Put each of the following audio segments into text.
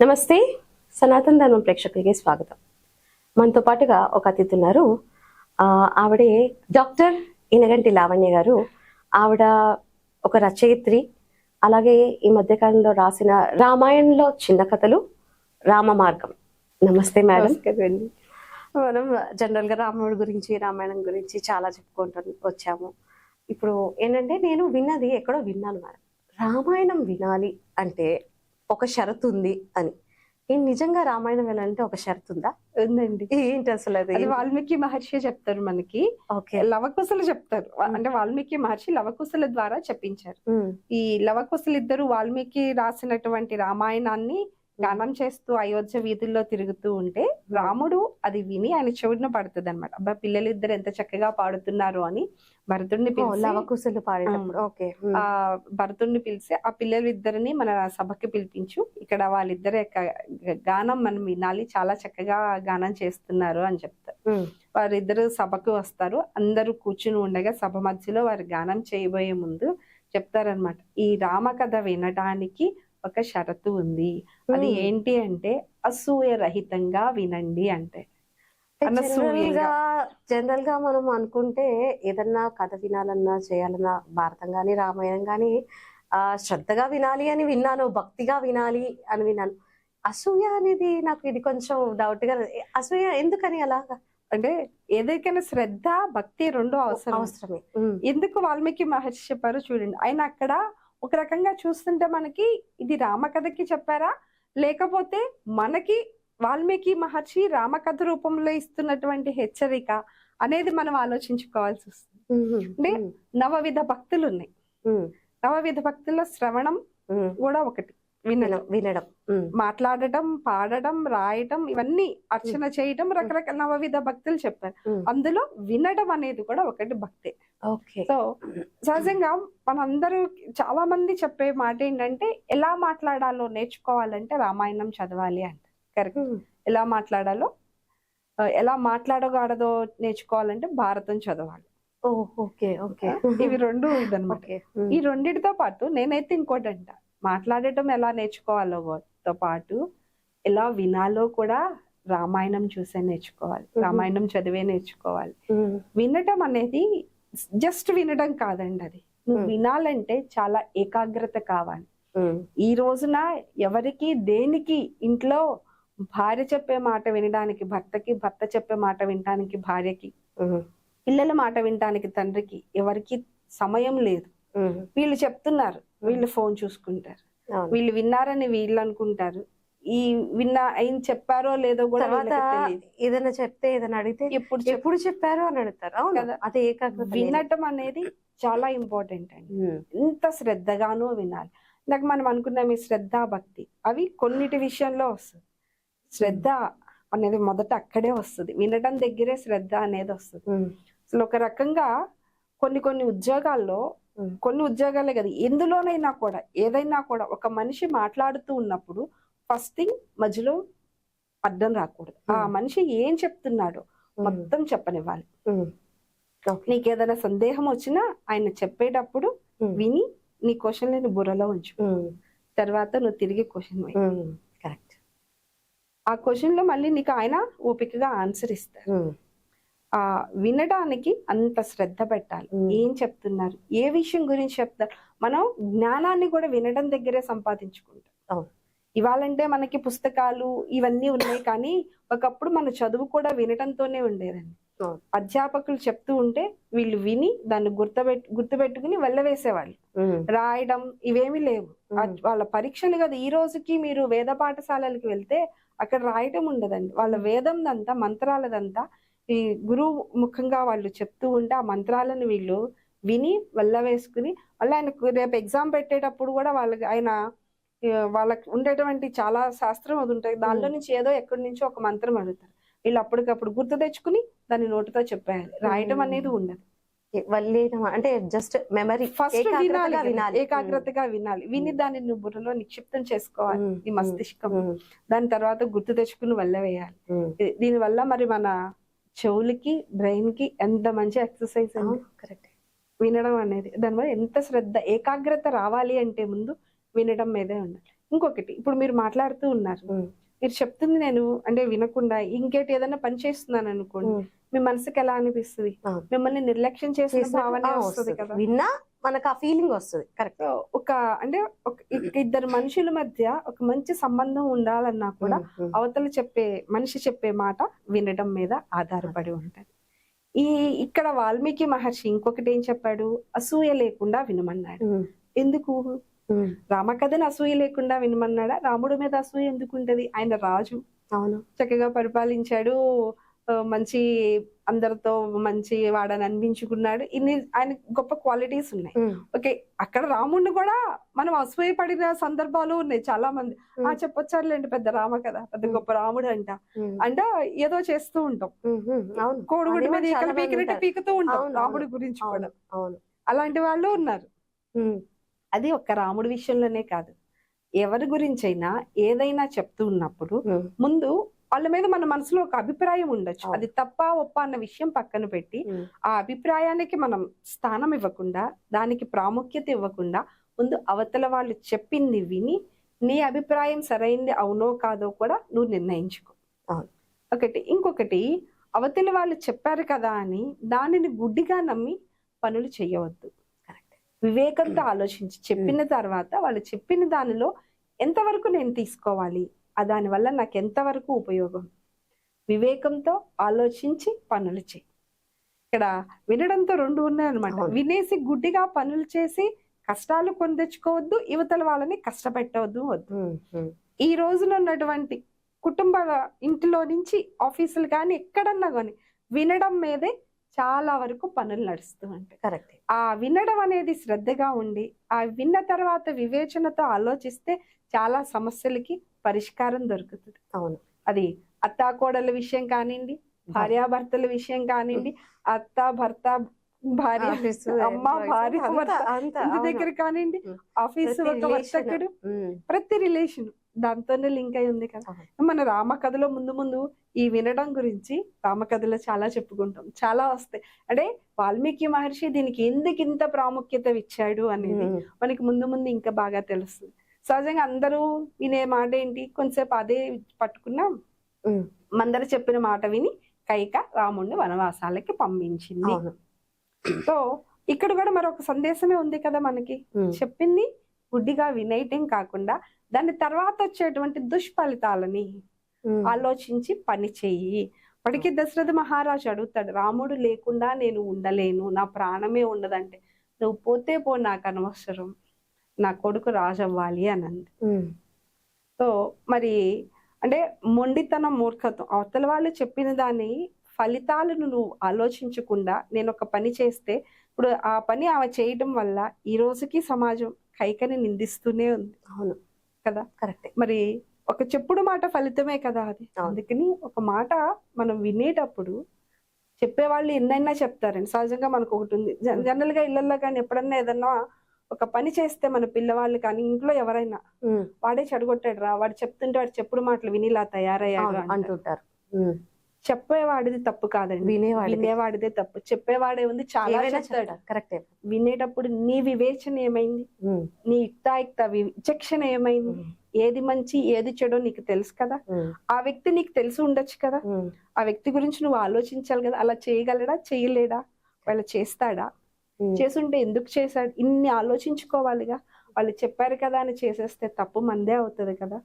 నమస్తే, సనాతన ధర్మం ప్రేక్షకులకి స్వాగతం. మనతో పాటుగా ఒక అతిథి ఉన్నారు. ఆవిడే డాక్టర్ ఇనగంటి లావణ్య గారు. ఆవిడ ఒక రచయిత్రి. అలాగే ఈ మధ్యకాలంలో రాసిన రామాయణంలో చిన్న కథలు, రామ మార్గం. నమస్తే మేడం. కదండి. మనం జనరల్ గా రాముడి గురించి, రామాయణం గురించి చాలా చెప్పుకుంటూ వచ్చాము. ఇప్పుడు ఏంటంటే నేను విన్నది ఎక్కడో విన్నాను మేడం, రామాయణం వినాలి అంటే ఒక షరతు ఉంది అని. నిజంగా రామాయణం వినాలంటే ఒక షరతు ఉందా? ఉందండి. ఏంటి అసలు అది? వాల్మీకి మహర్షి చెప్తారు మనకి. ఓకే. లవకుశలు చెప్తారు. అంటే వాల్మీకి మహర్షి లవకుశల ద్వారా చెప్పించారు. ఈ లవకుశలు ఇద్దరు వాల్మీకి రాసినటువంటి రామాయణాన్ని గానం చేస్తూ అయోధ్య వీధుల్లో తిరుగుతూ ఉంటే రాముడు అది విని ఆయన చెవిన పడుతుంది అనమాట. అబ్బా, పిల్లలిద్దరు ఎంత చక్కగా పాడుతున్నారు అని భరతుడిని పిలిచి, లవకుశలు పాడేటప్పుడు ఓకే, ఆ భరతుడిని పిలిచి ఆ పిల్లలిద్దరిని మన సభకి పిలిపించు, ఇక్కడ వాళ్ళిద్దరు గానం మనం వినాలి, చాలా చక్కగా గానం చేస్తున్నారు అని చెప్తారు. వారిద్దరు సభకు వస్తారు. అందరూ కూర్చుని ఉండగా సభ మధ్యలో వారు గానం చేయబోయే ముందు చెప్తారనమాట, ఈ రామకథ వినడానికి ఒక షరతు ఉంది. అది ఏంటి అంటే అసూయ రహితంగా వినండి. అంటే జనరల్ గా మనం అనుకుంటే ఏదన్నా కథ వినాలన్నా చేయాలన్నా భారతం గాని రామాయణం గాని శ్రద్ధగా వినాలి అని విన్నాను, భక్తిగా వినాలి అని విన్నాను. అసూయ అనేది నాకు ఇది కొంచెం డౌట్ గా. అసూయ ఎందుకని అలాగా? అంటే ఏదైనా శ్రద్ధ భక్తి రెండు అవసరమే. ఎందుకు వాల్మీకి మహర్షి చెప్పారు చూడండి. ఆయన అక్కడ ఒక రకంగా చూస్తుంటే మనకి ఇది రామకథకి చెప్పారా, లేకపోతే మనకి వాల్మీకి మహర్షి రామకథ రూపంలో ఇస్తున్నటువంటి హెచ్చరిక అనేది మనం ఆలోచించుకోవాల్సి వస్తుంది. అంటే నవవిధ భక్తులు ఉన్నాయి. నవవిధ భక్తుల్లో శ్రవణం కూడా ఒకటి, వినడం, మాట్లాడటం, పాడటం, రాయటం, ఇవన్నీ అర్చన చేయటం, రకరకాల నవవిధ భక్తులు చెప్పారు. అందులో వినడం అనేది కూడా ఒకటి భక్తే. సో సహజంగా మనందరూ చాలా మంది చెప్పే మాట ఏంటంటే ఎలా మాట్లాడాలో నేర్చుకోవాలంటే రామాయణం చదవాలి అంట. కరెక్ట్. ఎలా మాట్లాడాలో, ఎలా మాట్లాడకూడదో నేర్చుకోవాలంటే భారతం చదవాలి. ఇవి రెండు ఇదన్నమాట. ఈ రెండిటితో పాటు నేనైతే ఇంకోటి అంట, మాట్లాడటం ఎలా నేర్చుకోవాలోతో పాటు ఎలా వినాలో కూడా రామాయణం చూసే నేర్చుకోవాలి, రామాయణం చదివే నేర్చుకోవాలి. వినటం అనేది జస్ట్ వినడం కాదండి. అది నువ్వు వినాలంటే చాలా ఏకాగ్రత కావాలి. ఈ రోజున ఎవరికి దేనికి ఇంట్లో భార్య చెప్పే మాట వినడానికి భర్తకి, భర్త చెప్పే మాట వినడానికి భార్యకి, పిల్లల మాట వినడానికి తండ్రికి, ఎవరికి సమయం లేదు. వీళ్ళు చెప్తున్నారు, వీళ్ళు ఫోన్ చూసుకుంటారు, వీళ్ళు విన్నారని వీళ్ళు అనుకుంటారు. ఈ ఆయన చెప్పారో లేదో కూడా ఏదైనా చెప్తే ఏదైనా అడిగితే ఎప్పుడు చెప్పారో అని అడుగుతారు కదా. అదే ఏకాగ్రత. వినటం అనేది చాలా ఇంపార్టెంట్ అండి. ఎంత శ్రద్ధగానో వినాలి. ఇందాక మనం అనుకున్నాం ఈ శ్రద్ధ భక్తి అవి కొన్నిటి విషయంలో వస్తుంది. శ్రద్ధ అనేది మొదట అక్కడే వస్తుంది, వినటం దగ్గరే శ్రద్ధ అనేది వస్తుంది. అసలు ఒక రకంగా కొన్ని ఉద్యోగాల్లో, కొన్ని ఉద్యోగాలే కదా, ఎందులోనైనా కూడా ఏదైనా కూడా ఒక మనిషి మాట్లాడుతూ ఉన్నప్పుడు ఫస్ట్ థింగ్ మధ్యలో అడ్డం రాకూడదు. ఆ మనిషి ఏం చెప్తున్నాడో మొత్తం చెప్పనివ్వాలి. నీకేదైనా సందేహం వచ్చినా ఆయన చెప్పేటప్పుడు విని నీ క్వశ్చన్ ని బుర్రలో ఉంచు. తర్వాత నువ్వు తిరిగి క్వశ్చన్ కరెక్ట్. ఆ క్వశ్చన్ లో మళ్ళీ నీకు ఆయన ఓపికగా ఆన్సర్ ఇస్తారు. ఆ వినడానికి అంత శ్రద్ధ పెట్టాలి. ఏం చెప్తున్నారు, ఏ విషయం గురించి చెప్తారు. మనం జ్ఞానాన్ని కూడా వినడం దగ్గరే సంపాదించుకుంటాం. ఇవాళంటే మనకి పుస్తకాలు ఇవన్నీ ఉన్నాయి, కానీ ఒకప్పుడు మన చదువు కూడా వినటంతోనే ఉండేదండి. అధ్యాపకులు చెప్తూ ఉంటే వీళ్ళు విని దాన్ని గుర్తుపెట్టుకుని వెళ్ళవేసేవాళ్ళు. రాయడం ఇవేమి లేవు. వాళ్ళ పరీక్షలు కదా. ఈ రోజుకి మీరు వేద పాఠశాలలకు వెళ్తే అక్కడ రాయటం ఉండదండి. వాళ్ళ వేదందంతా, మంత్రాలదంతా ఈ గురువు ముఖంగా వాళ్ళు చెప్తూ ఉంటే ఆ మంత్రాలను వీళ్ళు విని వెళ్ళవేసుకుని మళ్ళీ ఆయనకు రేపు ఎగ్జామ్ పెట్టేటప్పుడు కూడా వాళ్ళకి ఉండేటువంటి చాలా శాస్త్రం అది ఉంటుంది. దానిలో నుంచి ఏదో ఎక్కడి నుంచో ఒక మంత్రం అడుగుతారు. వీళ్ళు అప్పటికప్పుడు గుర్తు తెచ్చుకుని దాన్ని నోటితో చెప్పేయాలి. రాయటం అనేది ఉండదు. అంటే జస్ట్ మెమరీ. ఫస్ట్ వినాలి, ఏకాగ్రతగా వినాలి. విని దాన్ని నువ్వు బుర్రలో నిక్షిప్తం చేసుకోవాలి, నీ మస్తిష్కం. దాని తర్వాత గుర్తు తెచ్చుకుని వెళ్ళవేయాలి. దీని వల్ల మరి మన చెవులకి, బ్రెయిన్ కి ఎంత మంచి ఎక్సర్సైజ్ అండి. కరెక్ట్. వినడం అనేది దానివల్ల ఎంత శ్రద్ధ, ఏకాగ్రత రావాలి అంటే ముందు వినడం మీదే ఉండాలి. ఇంకొకటి ఇప్పుడు మీరు మాట్లాడుతూ ఉన్నారు, మీరు చెప్తుంది నేను అంటే వినకుండా ఇంకేటి ఏదైనా పని చేస్తున్నాను అనుకోండి, మీ మనసుకి ఎలా అనిపిస్తుంది? మిమ్మల్ని నిర్లక్ష్యం చేసిన భావన వస్తుంది కదా. విన్నా మనకు ఆ ఫీలింగ్ వస్తుంది. కరెక్ట్. ఒక అంటే ఒక ఇద్దరు మనుషుల మధ్య ఒక మంచి సంబంధం ఉండాలన్నా కూడా అవతల మనిషి చెప్పే మాట వినడం మీద ఆధారపడి ఉంటది. ఇక్కడ వాల్మీకి మహర్షి ఇంకొకటి ఏం చెప్పాడు? అసూయ లేకుండా వినమన్నాడు. ఎందుకు? రామకథను అసూయ లేకుండా వినమన్నాడా? రాముడి మీద అసూయ ఎందుకు ఉంటది? ఆయన రాజు, అవును, చక్కగా పరిపాలించాడు, మంచి అందరితో మంచి వాడని అనిపించుకున్నాడు. ఇన్ని ఆయన గొప్ప క్వాలిటీస్ ఉన్నాయి. ఓకే, అక్కడ రాముడిని కూడా మనం అసూయ పడిన సందర్భాలు ఉన్నాయి చాలా మంది. చెప్పొచ్చారులేండి, పెద్ద రామ కదా, పెద్ద గొప్ప రాముడు అంటే ఏదో చేస్తూ ఉంటాం, కోడిగుడి మీద ఈకలు పీకినట్టు పీకుతూ ఉంటాం రాముడి గురించి కూడా. అలాంటి వాళ్ళు ఉన్నారు. అది ఒక్క రాముడి విషయంలోనే కాదు, ఎవరి గురించి అయినా ఏదైనా చెప్తూ ఉన్నప్పుడు ముందు వాళ్ళ మీద మన మనసులో ఒక అభిప్రాయం ఉండొచ్చు. అది తప్ప ఒప్ప అన్న విషయం పక్కన పెట్టి ఆ అభిప్రాయానికి మనం స్థానం ఇవ్వకుండా, దానికి ప్రాముఖ్యత ఇవ్వకుండా, ముందు అవతల వాళ్ళు చెప్పింది విని నీ అభిప్రాయం సరైంది అవునో కాదో కూడా నువ్వు నిర్ణయించుకో. ఒకటి. ఇంకొకటి, అవతల వాళ్ళు చెప్పారు కదా అని దానిని గుడ్డిగా నమ్మి పనులు చేయవద్దు. వివేకంతో ఆలోచించి చెప్పిన తర్వాత వాళ్ళు చెప్పిన దానిలో ఎంతవరకు నేను తీసుకోవాలి, దానివల్ల నాకు ఎంతవరకు ఉపయోగం, వివేకంతో ఆలోచించి పనులు చేయి. ఇక్కడ వినడంతో రెండు ఉన్నాయన్నమాట. వినేసి గుడ్డిగా పనులు చేసి కష్టాలు కొని తెచ్చుకోవద్దు, యువతల వాళ్ళని కష్టపెట్టవద్దు వద్దు. ఈ రోజున ఉన్నటువంటి కుటుంబ ఇంటిలో నుంచి ఆఫీసులు కానీ ఎక్కడన్నా కానీ వినడం మీదే చాలా వరకు పనులు నడుస్తూ ఉంటాయి. కరెక్ట్. ఆ వినడం అనేది శ్రద్ధగా ఉండి ఆ విన్న తర్వాత వివేచనతో ఆలోచిస్తే చాలా సమస్యలకి పరిష్కారం దొరుకుతుంది. అవును. అది అత్తాకోడల విషయం కానివ్వండి, భార్యాభర్తల విషయం కానివ్వండి, అత్త భర్త భార్య అమ్మ భార్య ఇంటి దగ్గర కానివ్వండి, ఆఫీసు ఒక వర్తకుడు, ప్రతి రిలేషన్ దాంతోనే లింక్ అయి ఉంది కదా. మన రామకథలో ముందు ముందు ఈ వినడం గురించి రామకథలో చాలా చెప్పుకుంటాం, చాలా వస్తాయి. అంటే వాల్మీకి మహర్షి దీనికి ఎందుకు ఇంత ప్రాముఖ్యత ఇచ్చాడు అనేది మనకి ముందు ముందు ఇంకా బాగా తెలుస్తుంది. సహజంగా అందరూ వినే మాట ఏంటి? కొంతసేపు అదే పట్టుకున్నా, మందర చెప్పిన మాట విని కైక రాముడిని వనవాసాలకి పంపించింది. సో ఇక్కడ కూడా మరొక సందేశమే ఉంది కదా మనకి. చెప్పింది గుడ్డిగా వినేయటం కాకుండా దాని తర్వాత వచ్చేటువంటి దుష్ఫలితాలని ఆలోచించి పని చెయ్యి. వాడికి దశరథ మహారాజు అడుగుతాడు, రాముడు లేకుండా నేను ఉండలేను, నా ప్రాణమే ఉండదంటే, నువ్వు పోతే పో, నాకు అనవసరం, నా కొడుకు రాజు అవ్వాలి అని అంది. సో మరి అంటే మొండితనం, మూర్ఖత్వం. అవతల వాళ్ళు చెప్పిన దాని ఫలితాలను నువ్వు ఆలోచించకుండా నేను ఒక పని చేస్తే, ఇప్పుడు ఆ పని ఆమె చేయటం వల్ల ఈ రోజుకి సమాజం కైకని నిందిస్తూనే ఉంది. అవును కదా. కరెక్ట్. మరి ఒక చెప్పుడు మాట ఫలితమే కదా అది. అందుకని ఒక మాట మనం వినేటప్పుడు చెప్పేవాళ్ళు ఎన్నైనా చెప్తారండి. సహజంగా మనకు ఒకటి ఉంది, జనరల్ గా ఇళ్లలో కానీ ఎప్పుడన్నా ఏదన్నా ఒక పని చేస్తే మన పిల్లవాళ్ళు కానీ ఇంట్లో ఎవరైనా వాడే చెడగొట్టాడు రా, వాడు చెప్తుంటే వాడు చెప్పుడు మాటలు వినిలా తయారయ్యాడు అంటుంటారు. చెప్పేవాడిది తప్పు కాదండి, వినేవాడిదే తప్పు. చెప్పేవాడే ఉంది చాలా చెప్తాడు. కరెక్ట్. వినేటప్పుడు నీ వివేచన ఏమైంది, నీ యుక్తాయుక్త విచక్షణ ఏమైంది, ఏది మంచి ఏది చెడో నీకు తెలుసు కదా. ఆ వ్యక్తి నీకు తెలిసి ఉండొచ్చు కదా, ఆ వ్యక్తి గురించి నువ్వు ఆలోచించాలి కదా. అలా చేయగలడా, చేయలేడా, వాళ్ళు చేస్తాడా, చేసుంటే ఎందుకు చేశాడు, ఇన్ని ఆలోచించుకోవాలిగా. వాళ్ళు చెప్పారు కదా అని చేసేస్తే తప్పు మందే అవుతుంది కదా.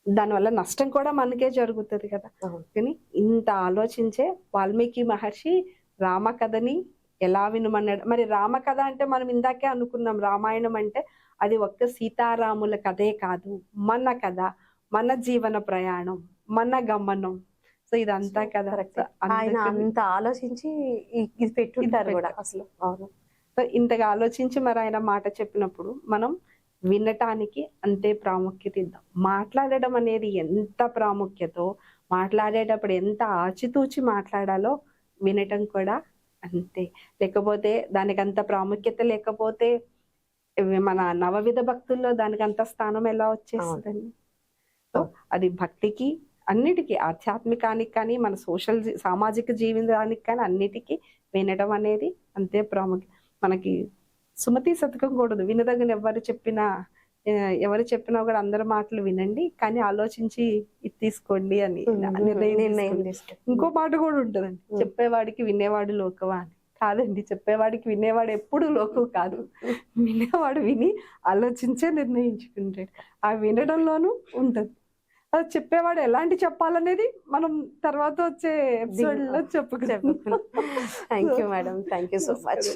దానివల్ల నష్టం కూడా మనకే జరుగుతుంది కదా. కానీ ఇంత ఆలోచించే వాల్మీకి మహర్షి రామకథని ఎలా వినమన్నాడు. మరి రామకథ అంటే మనం ఇందాకే అనుకున్నాం, రామాయణం అంటే అది ఒక్క సీతారాముల కథే కాదు, మన కథ, మన జీవన ప్రయాణం, మన గమనం. సో ఇదంతా కదా ఆయన అంత ఆలోచించి ఇది పెట్టుంటారు కూడా అసలు. అవును. సో ఇంతగా ఆలోచించి మరి ఆయన మాట చెప్పినప్పుడు మనం వినటానికి అంతే ప్రాముఖ్యత ఇద్దాం. మాట్లాడడం అనేది ఎంత ప్రాముఖ్యతో, మాట్లాడేటప్పుడు ఎంత ఆచితూచి మాట్లాడాలో వినటం కూడా అంతే. లేకపోతే దానికి అంత ప్రాముఖ్యత లేకపోతే మన నవవిధ భక్తుల్లో దానికి అంత స్థానం ఎలా వచ్చేస్తుందండి. సో అది భక్తికి, అన్నిటికీ, ఆధ్యాత్మికానికి కానీ మన సామాజిక జీవితానికి కానీ అన్నిటికీ వినడం అనేది అంతే ప్రాముఖ్యం. మనకి సుమతి శతకం కూడా వినదగిన ఎవరు చెప్పినా ఎవరు చెప్పినా కూడా అందరి మాటలు వినండి, కానీ ఆలోచించి ఇది తీసుకోండి అని నిర్ణయం తీసుకోండి. ఇంకో మాట కూడా ఉంటుందండి, చెప్పేవాడికి వినేవాడు లోకువా అని. కాదండి, చెప్పేవాడికి వినేవాడు ఎప్పుడు లోకు కాదు. వినేవాడు విని ఆలోచించే నిర్ణయించుకుంటాడు. ఆ వినడంలోనూ ఉంటది. అది చెప్పేవాడు ఎలాంటి చెప్పాలనేది మనం తర్వాత వచ్చే ఎపిసోడ్ లో చెప్పుకుంటాం. Thank you madam, thank you so much.